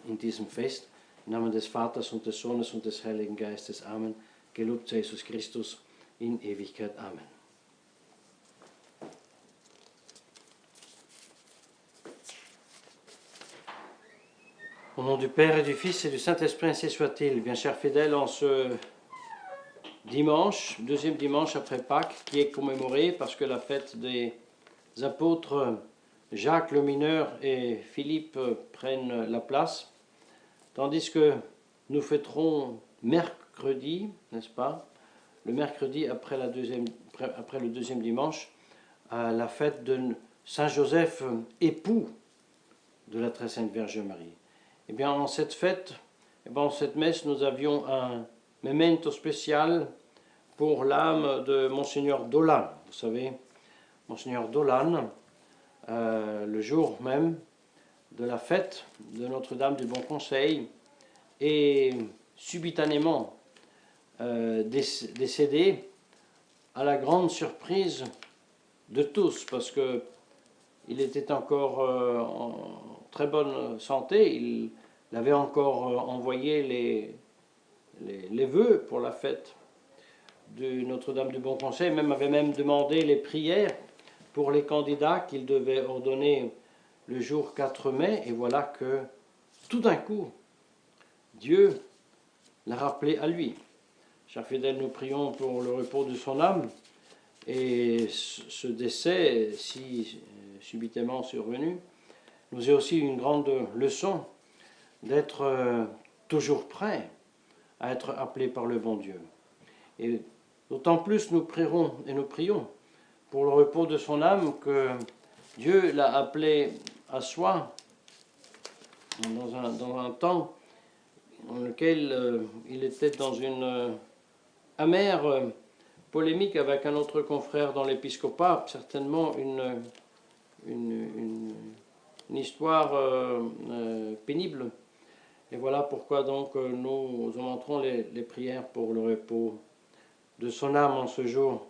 in diesem Fest. Im Namen des Vaters und des Sohnes und des Heiligen Geistes. Amen. Gelobt sei Jesus Christus in Ewigkeit. Amen. Au nom du Père et du Fils et du Saint-Esprit, ainsi soit-il. Bien chers fidèles, en ce dimanche, deuxième dimanche après Pâques, qui est commémoré parce que la fête des apôtres Jacques le mineur et Philippe prennent la place, tandis que nous fêterons mercredi, n'est-ce pas, le mercredi après le deuxième dimanche, la fête de Saint Joseph, époux de la très sainte Vierge Marie. Eh bien, en cette fête, en cette messe, nous avions un memento spécial pour l'âme de Monseigneur Dolan. Vous savez, Monseigneur Dolan, le jour même de la fête de Notre-Dame du Bon Conseil, est subitanellement décédé à la grande surprise de tous, parce que il était encore en très bonne santé, il avait encore envoyé les vœux pour la fête de Notre-Dame du Bon Conseil, avait même demandé les prières pour les candidats qu'il devait ordonner le jour 4 mai, et voilà que tout d'un coup, Dieu l'a rappelé à lui. Chers fidèles, nous prions pour le repos de son âme, et ce décès si subitement survenu nous est aussi une grande leçon d'être toujours prêt à être appelé par le bon Dieu. Et d'autant plus nous prierons et nous prions pour le repos de son âme que Dieu l'a appelé à soi dans un temps dans lequel il était dans une amère polémique avec un autre confrère dans l'épiscopat, certainement une histoire pénible. Et voilà pourquoi donc nous augmenterons les prières pour le repos de son âme en ce jour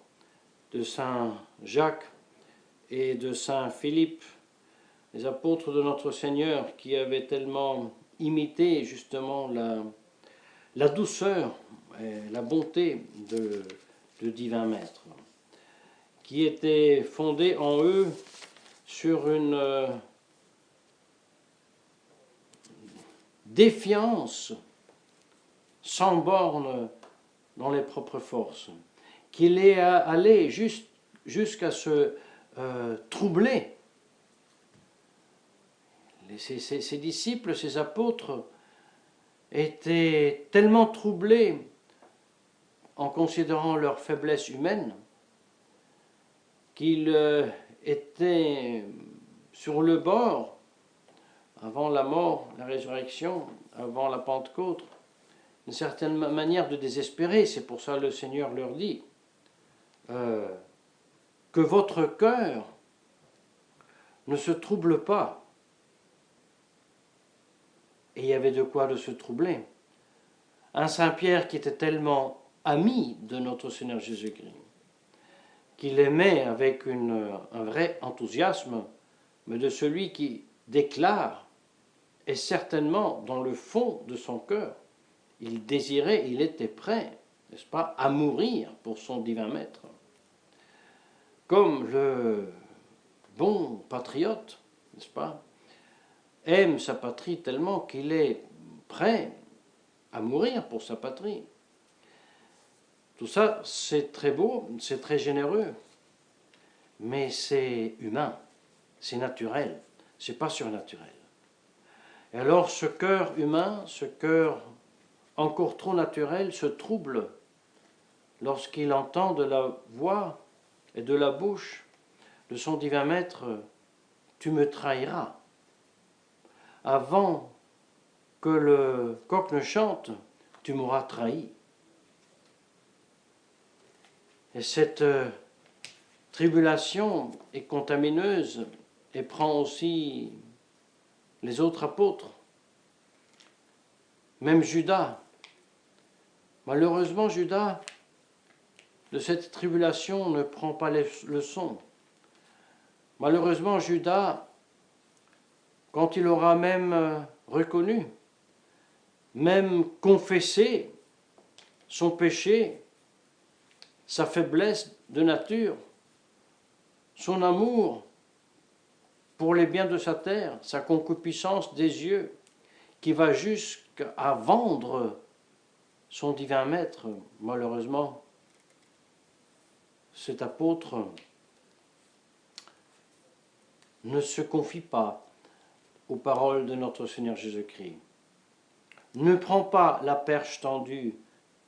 de Saint Jacques et de Saint Philippe, les apôtres de notre Seigneur qui avaient tellement imité justement la douceur et la bonté de divin Maître, qui était fondé en eux sur une défiance sans borne dans les propres forces, qu'il est allé jusqu'à se troubler. Ses disciples, ses apôtres étaient tellement troublés en considérant leur faiblesse humaine qu'ils étaient sur le bord, avant la mort, la résurrection, avant la Pentecôte, une certaine manière de désespérer. C'est pour ça que le Seigneur leur dit que votre cœur ne se trouble pas. Et il y avait de quoi de se troubler. Un Saint-Pierre qui était tellement ami de notre Seigneur Jésus-Christ, qu'il aimait avec un vrai enthousiasme, mais de celui qui déclare, et certainement dans le fond de son cœur, il désirait, il était prêt, n'est-ce pas, à mourir pour son divin Maître. Comme le bon patriote, n'est-ce pas, aime sa patrie tellement qu'il est prêt à mourir pour sa patrie. Tout ça, c'est très beau, c'est très généreux, mais c'est humain, c'est naturel, c'est pas surnaturel. Et alors ce cœur humain, ce cœur encore trop naturel, se trouble lorsqu'il entend de la voix et de la bouche de son divin Maître « Tu me trahiras ». Avant que le coq ne chante, tu m'auras trahi. Et cette tribulation est contamineuse et prend aussi les autres apôtres, même Judas. Malheureusement, Judas, de cette tribulation, ne prend pas les leçons. Malheureusement, Judas, quand il aura même reconnu même confesser son péché, sa faiblesse de nature, son amour pour les biens de sa terre, sa concupiscence des yeux, qui va jusqu'à vendre son divin maître. Malheureusement, cet apôtre ne se confie pas aux paroles de notre Seigneur Jésus-Christ. Ne prends pas la perche tendue,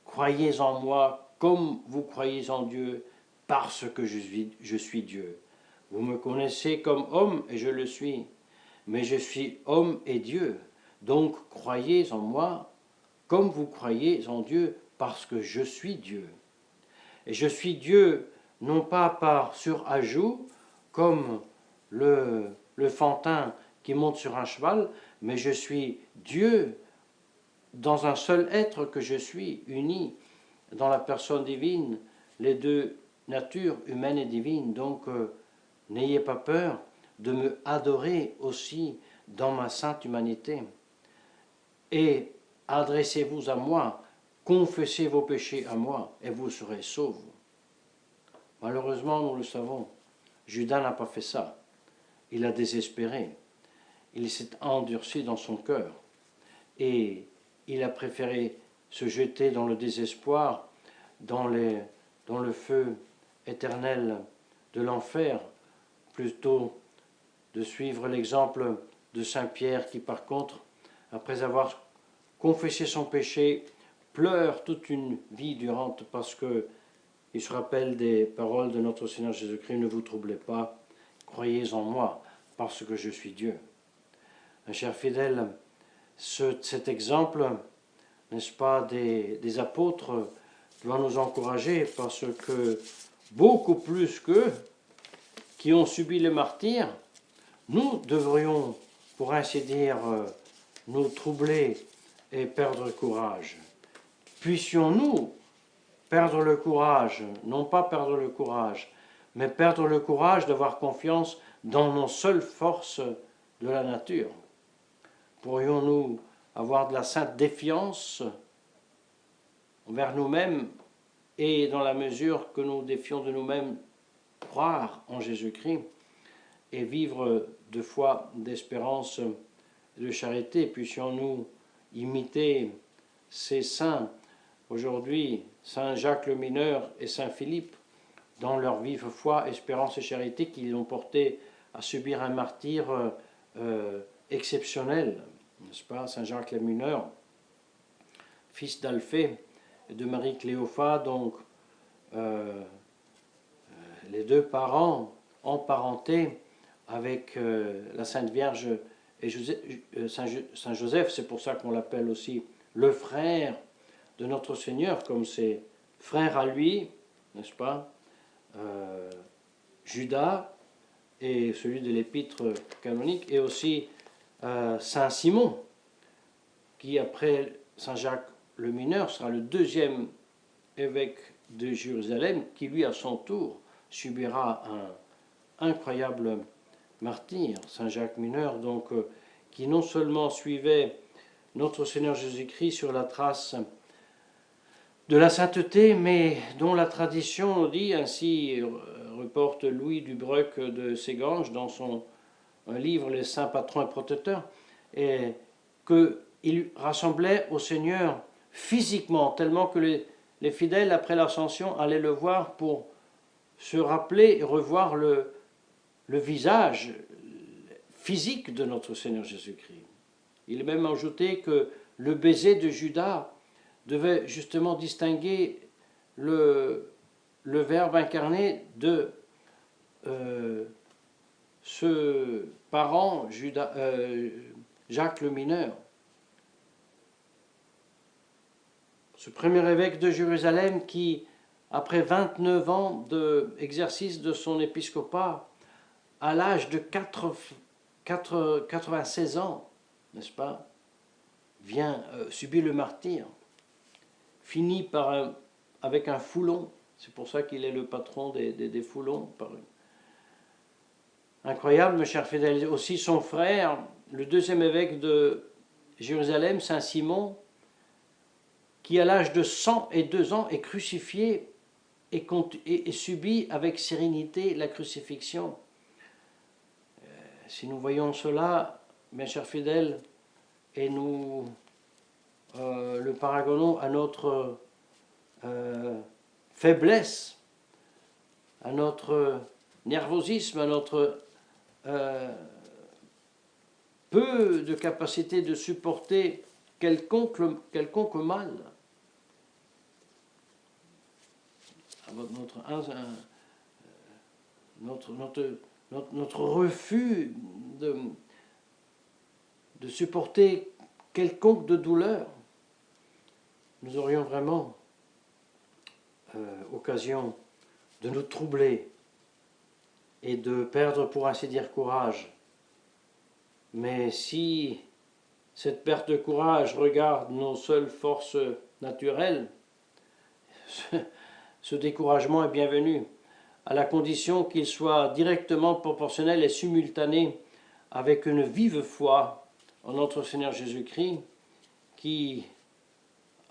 croyez en moi comme vous croyez en Dieu, parce que je suis Dieu. Vous me connaissez comme homme et je le suis, mais je suis homme et Dieu. Donc croyez en moi comme vous croyez en Dieu, parce que je suis Dieu. Et je suis Dieu non pas par surajout, comme le fantin qui monte sur un cheval, mais je suis Dieu dans un seul être que je suis, uni dans la personne divine, les deux natures, humaine et divine. Donc, n'ayez pas peur de me adorer aussi dans ma sainte humanité. Et adressez-vous à moi, confessez vos péchés à moi, et vous serez sauvés. Malheureusement, nous le savons, Judas n'a pas fait ça. Il a désespéré. Il s'est endurci dans son cœur. Et il a préféré se jeter dans le désespoir, dans le feu éternel de l'enfer, plutôt de suivre l'exemple de Saint Pierre qui, par contre, après avoir confessé son péché, pleure toute une vie durante parce qu'il se rappelle des paroles de notre Seigneur Jésus-Christ, ne vous troublez pas, croyez en moi, parce que je suis Dieu. Un cher fidèle, cet exemple, n'est-ce pas, des apôtres doit nous encourager parce que beaucoup plus qu'eux qui ont subi le martyre, nous devrions, pour ainsi dire, nous troubler et perdre le courage. Puissions-nous perdre le courage, non pas perdre le courage, mais perdre le courage d'avoir confiance dans nos seules forces de la nature. Pourrions-nous avoir de la sainte défiance envers nous-mêmes et dans la mesure que nous défions de nous-mêmes, croire en Jésus-Christ et vivre de foi, d'espérance et de charité. Puissions-nous imiter ces saints aujourd'hui, Saint Jacques le Mineur et Saint Philippe, dans leur vive foi, espérance et charité qui l'ont porté à subir un martyre exceptionnel, n'est-ce pas? Saint Jacques le Mineur, fils d'Alphée et de Marie Cléopha, donc les deux parents emparentés avec la Sainte Vierge et Saint Joseph, c'est pour ça qu'on l'appelle aussi le frère de notre Seigneur, comme ses frères à lui, n'est-ce pas, Judas et celui de l'épître canonique, et aussi Saint Simon, qui après Saint Jacques le Mineur sera le deuxième évêque de Jérusalem, qui lui à son tour subira un incroyable martyre, Saint Jacques Mineur, donc qui non seulement suivait notre Seigneur Jésus-Christ sur la trace de la sainteté, mais dont la tradition dit, ainsi reporte Louis Dubreuc de Ségange dans son livre Les Saints Patrons et Protecteurs, et qu'il rassemblait au Seigneur physiquement, tellement que les fidèles, après l'ascension, allaient le voir pour se rappeler et revoir le visage physique de notre Seigneur Jésus-Christ. Il est même ajouté que le baiser de Judas devait justement distinguer le Verbe incarné de ce parent Jacques le Mineur. Ce premier évêque de Jérusalem qui, après 29 ans d'exercice de son épiscopat, à l'âge de 96 ans, n'est-ce pas, vient subir le martyre, finit avec un foulon, c'est pour ça qu'il est le patron des foulons. Incroyable, mes chers fidèles. Aussi son frère, le deuxième évêque de Jérusalem, Saint Simon, qui à l'âge de 102 ans est crucifié et subit avec sérénité la crucifixion. Si nous voyons cela, mes chers fidèles, et nous le paragonnons à notre faiblesse, à notre nervosisme, à notre peu de capacité de supporter quelconque mal, notre refus de supporter quelconque de douleur, nous aurions vraiment occasion de nous troubler et de perdre, pour ainsi dire, courage. Mais si cette perte de courage regarde nos seules forces naturelles, ce découragement est bienvenu, à la condition qu'il soit directement proportionnel et simultané avec une vive foi en notre Seigneur Jésus-Christ, qui,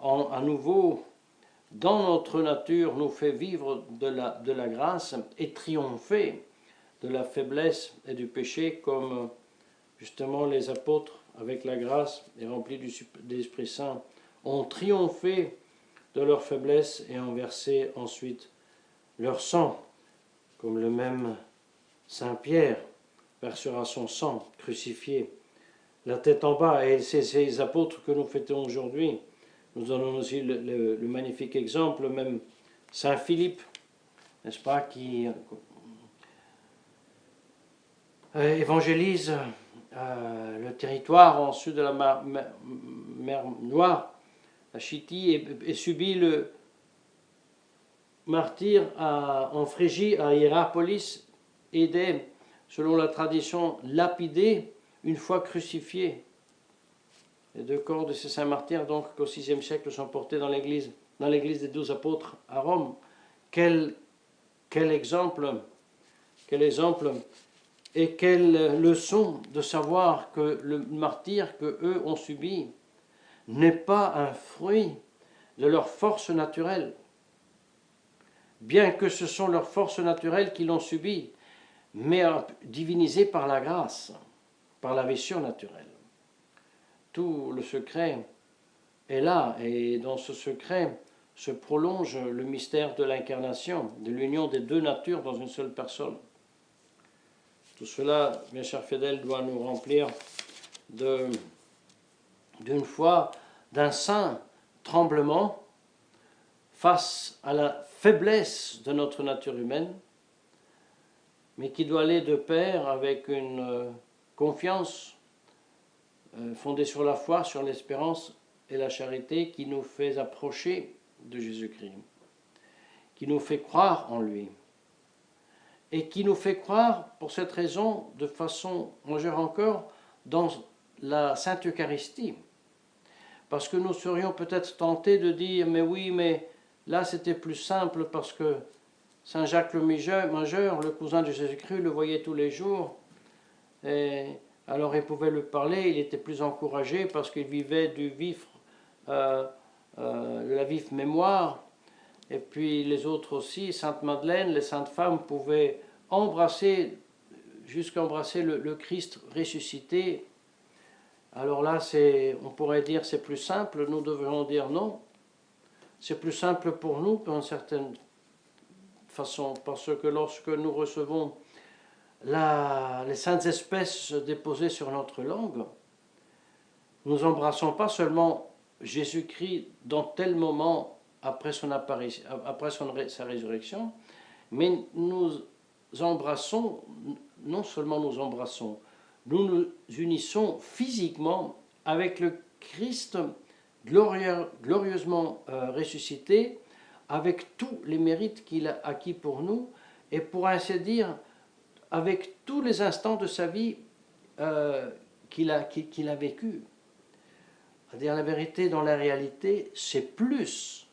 à nouveau, dans notre nature, nous fait vivre de la grâce et triompher de la faiblesse et du péché, comme justement les apôtres, avec la grâce et remplis de l'Esprit Saint, ont triomphé de leur faiblesse et ont versé ensuite leur sang, comme le même Saint Pierre versera son sang crucifié, la tête en bas. Et c'est ces apôtres que nous fêtons aujourd'hui. Nous donnons aussi le magnifique exemple, même Saint Philippe, n'est-ce pas, qui évangélise le territoire en sud de la mer Noire, la Chythie, et subit le martyre en Phrygie, à Hiérapolis, et selon la tradition, lapidé une fois crucifié. Les 2 corps de ces saints martyrs, donc, qu'au VIe siècle, sont portés dans l'église des 12 apôtres à Rome. Quel exemple, et quelle leçon de savoir que le martyre qu'eux ont subi n'est pas un fruit de leur force naturelle, bien que ce sont leurs forces naturelles qui l'ont subi, mais divinisées par la grâce, par la vie surnaturelle. Tout le secret est là, et dans ce secret se prolonge le mystère de l'incarnation, de l'union des 2 natures dans une seule personne. Tout cela, mes chers fidèles, doit nous remplir d'une foi, d'un saint tremblement face à la faiblesse de notre nature humaine, mais qui doit aller de pair avec une confiance fondée sur la foi, sur l'espérance et la charité, qui nous fait approcher de Jésus-Christ, qui nous fait croire en lui, et qui nous fait croire, pour cette raison, de façon majeure encore, dans la Sainte Eucharistie. Parce que nous serions peut-être tentés de dire, mais oui, mais là c'était plus simple parce que Saint Jacques le Majeur, le cousin de Jésus-Christ, le voyait tous les jours, et alors il pouvait lui parler, il était plus encouragé parce qu'il vivait la vive mémoire. Et puis les autres aussi, Sainte Madeleine, les saintes femmes pouvaient jusqu'à embrasser le Christ ressuscité. Alors là, on pourrait dire c'est plus simple, nous devrions dire non. C'est plus simple pour nous, d'une certaine façon, parce que lorsque nous recevons les saintes espèces déposées sur notre langue, nous embrassons pas seulement Jésus-Christ dans tel moment après sa résurrection, mais nous embrassons, non seulement nous embrassons, nous nous unissons physiquement avec le Christ glorieusement ressuscité, avec tous les mérites qu'il a acquis pour nous, et pour ainsi dire, avec tous les instants de sa vie qu'il a vécu. À dire la vérité, dans la réalité, c'est plus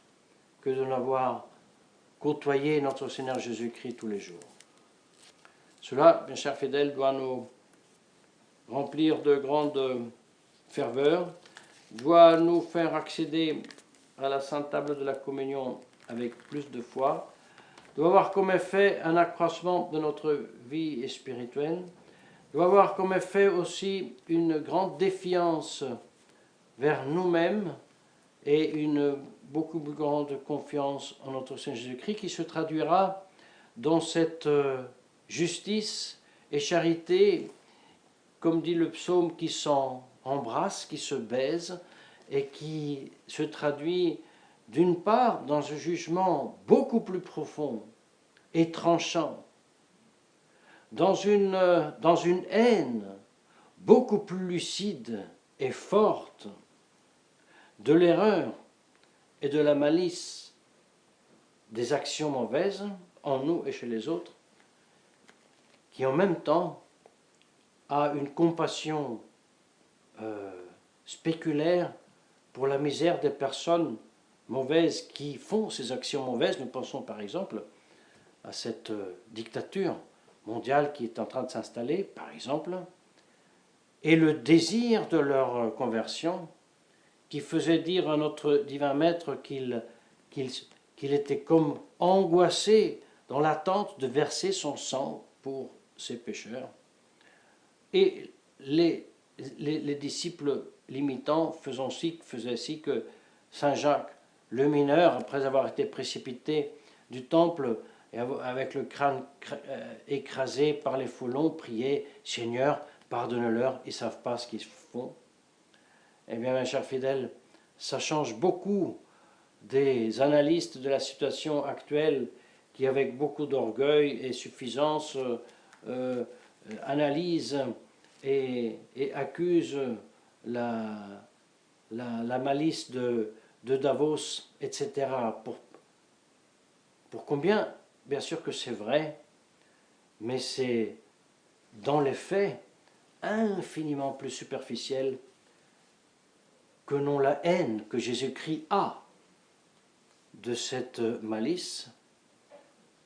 que de l'avoir côtoyé notre Seigneur Jésus-Christ tous les jours. Cela, mes chers fidèles, doit nous remplir de grande ferveur, doit nous faire accéder à la Sainte Table de la Communion avec plus de foi doit avoir comme effet un accroissement de notre vie spirituelle, doit avoir comme effet aussi une grande défiance vers nous-mêmes et une beaucoup plus grande confiance en notre Seigneur Jésus-Christ qui se traduira dans cette justice et charité, comme dit le psaume, qui s'embrasse, qui se baise et qui se traduit d'une part dans un jugement beaucoup plus profond et tranchant, dans une haine beaucoup plus lucide et forte de l'erreur et de la malice des actions mauvaises en nous et chez les autres, qui en même temps a une compassion spéculaire pour la misère des personnes mauvaises qui font ces actions mauvaises. Nous pensons par exemple à cette dictature mondiale qui est en train de s'installer, par exemple, et le désir de leur conversion qui faisait dire à notre divin maître qu'il était comme angoissé dans l'attente de verser son sang pour ses pécheurs. Et les disciples limitants faisaient ainsi que Saint Jacques, le mineur, après avoir été précipité du temple et avec le crâne écrasé par les foulons, priait « Seigneur, pardonne-leur, ils ne savent pas ce qu'ils font ». Eh bien, mes chers fidèles, ça change beaucoup des analystes de la situation actuelle qui, avec beaucoup d'orgueil et suffisance, analysent et accusent la malice de Davos, etc. Pour combien, bien sûr que c'est vrai, mais c'est dans les faits infiniment plus superficiel que non la haine que Jésus-Christ a de cette malice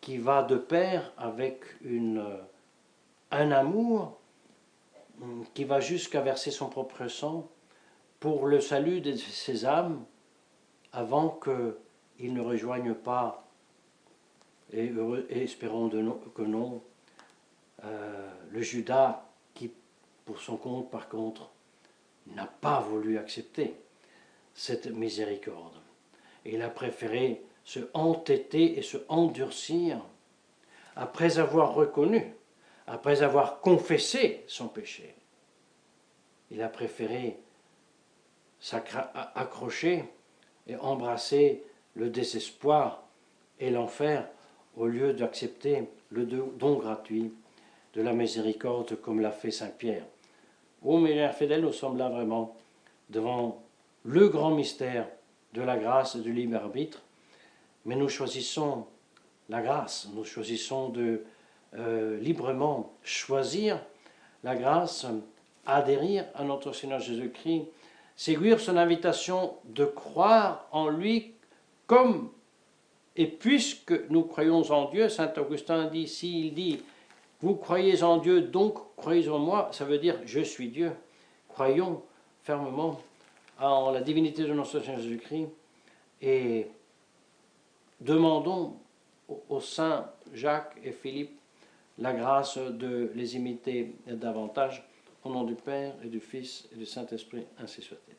qui va de pair avec un amour qui va jusqu'à verser son propre sang pour le salut de ses âmes avant qu'ils ne rejoignent pas, et espérons que non, le Judas qui, pour son compte, par contre, n'a pas voulu accepter cette miséricorde. Il a préféré se entêter et se endurcir après avoir reconnu, après avoir confessé son péché. Il a préféré s'accrocher et embrasser le désespoir et l'enfer au lieu d'accepter le don gratuit de la miséricorde comme l'a fait Saint Pierre. Oh, mes chers fidèles, nous sommes là vraiment devant le grand mystère de la grâce et du libre arbitre, mais nous choisissons la grâce, nous choisissons de librement choisir la grâce, adhérer à notre Seigneur Jésus-Christ, séduire son invitation de croire en lui comme, et puisque nous croyons en Dieu, Saint Augustin dit, s'il dit vous croyez en Dieu, donc croyez en moi, ça veut dire je suis Dieu. Croyons fermement en la divinité de notre Seigneur Jésus-Christ et demandons aux saints Jacques et Philippe la grâce de les imiter davantage. Au nom du Père et du Fils et du Saint-Esprit, ainsi soit-il.